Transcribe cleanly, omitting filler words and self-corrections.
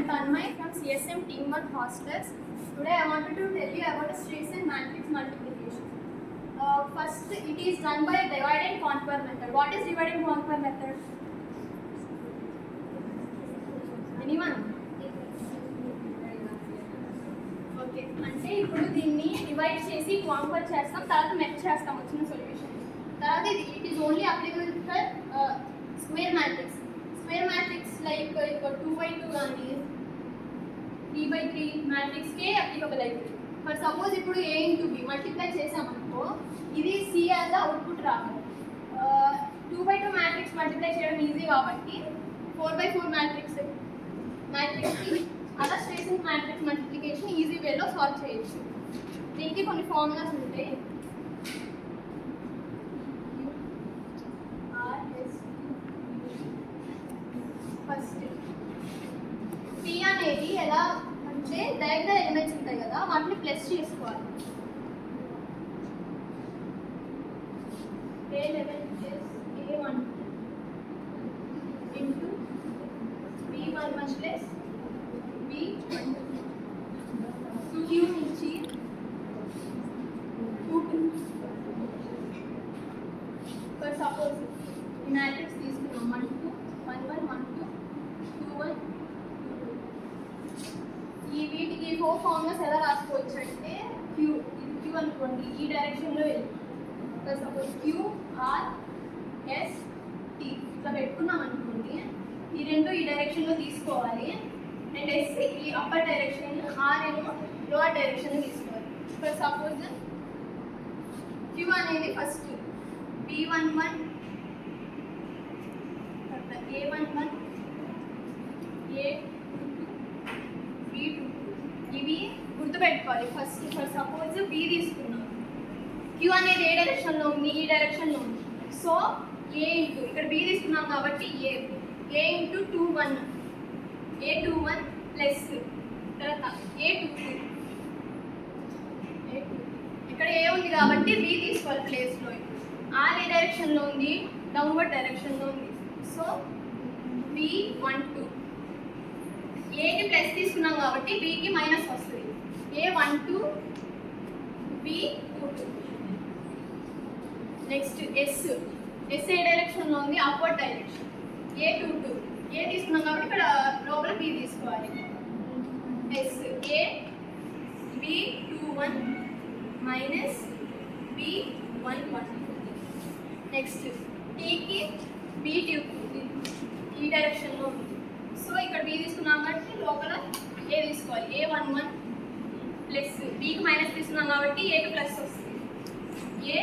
am Tanmay from CSM Team 1 Hostels. Today I wanted to tell you about a stress and matrix multiplication. First, it is done by divide and conquer method. What is divide and conquer method? Anyone? Okay. అంటే ఇప్పుడు దీన్ని divide చేసి conquer చేస్తాం, తర్వాత merge చేస్తాం వచ్చిన solution. తర్వాత it is only applicable for square matrix. Square matrix like 2/2 కానీ 3/3 మ్యాట్రిక్స్కే అప్లికబుల్ అవుతుంది. ఫర్ సపోజ్ ఇప్పుడు A ఇంటూ B మల్టిప్లై చేసామనుకో, ఇది C యాజ్ అవుట్పుట్ రావాలి. 2/2 మ్యాట్రిక్స్ మల్టిప్లై చేయడం ఈజీ కాబట్టి 4/4 మ్యాట్రిక్స్కి అలా స్ట్రేసింగ్ మ్యాట్రిక్స్ మల్టిప్లికేషన్ ఈజీ వేలో సాల్వ్ చేయొచ్చు. దీనికి కొన్ని ఫార్ములాస్ ఉంటాయి. ఫస్ట్ P అనేది ఎలా అంటే డయాగ్నల్ ఎలిమెంట్స్ ఉంటాయి కదా, వాటిని ప్లస్ చేసుకోవాలి. A11 A1 into B11 plus B12 Q నుంచి 2 ఫర్ సపోజ్ ఈ మ్యాట్రిక్స్ తీసుకున్నాం 1 2 1 1 1 2 2 1 ఈ వీటికి 4 ఫార్ములాస్ ఎలా రాసుకోవచ్చు అంటే Q ఇది Q అనుకోండి, ఈ డైరెక్షన్లో వెళ్ళి for suppose Q R S T ఇట్లా పెట్టుకున్నాం అనుకోండి, ఈ రెండు ఈ డైరెక్షన్లో తీసుకోవాలి అండ్ S ఈ అప్పర్ డైరెక్షన్, R ఏమో లోవర్ డైరెక్షన్ తీసుకోవాలి. ఫర్ సపోజ్ Q అనేది first B11 A11 A22 B22 ఇవి గుర్తుపెట్టుకోవాలి. ఫస్ట్ ఫర్ సపోజ్ B తీసుకున్నాం, Q అనేది ఏ డైరెక్షన్లో ఉంది, ఈ డైరెక్షన్లో ఉంది. సో A ఇంటూ ఇక్కడ B తీసుకున్నాం కాబట్టి A ఇంటూ 21 A21 ప్లస్ తర్వాత A22 ఇక్కడ A ఉంది కాబట్టి B తీసుకోవాలి ప్లేస్లో. R ఏ డైరెక్షన్లో ఉంది, డౌన్వర్డ్ డైరెక్షన్లో ఉంది. సో B12 ఏకి ప్లస్ తీసుకున్నాం కాబట్టి Bకి మైనస్ వస్తుంది. A12 B22 నెక్స్ట్ S ఏ డైరెక్షన్లో ఉంది, అప్వర్డ్ డైరెక్షన్. A22 ఏ తీసుకున్నాం కాబట్టి ఇక్కడ లోపల B తీసుకోవాలి. S A B21 minus B11 next Tకి B2 ఈ డైరెక్షన్లో ఉంది. సో ఇక్కడ B తీసుకున్నాం కాబట్టి లోపల A తీసుకోవాలి. A11 ప్లస్ Bకి మైనస్ తీసుకున్నాం కాబట్టి Aకి ప్లస్ వస్తుంది. A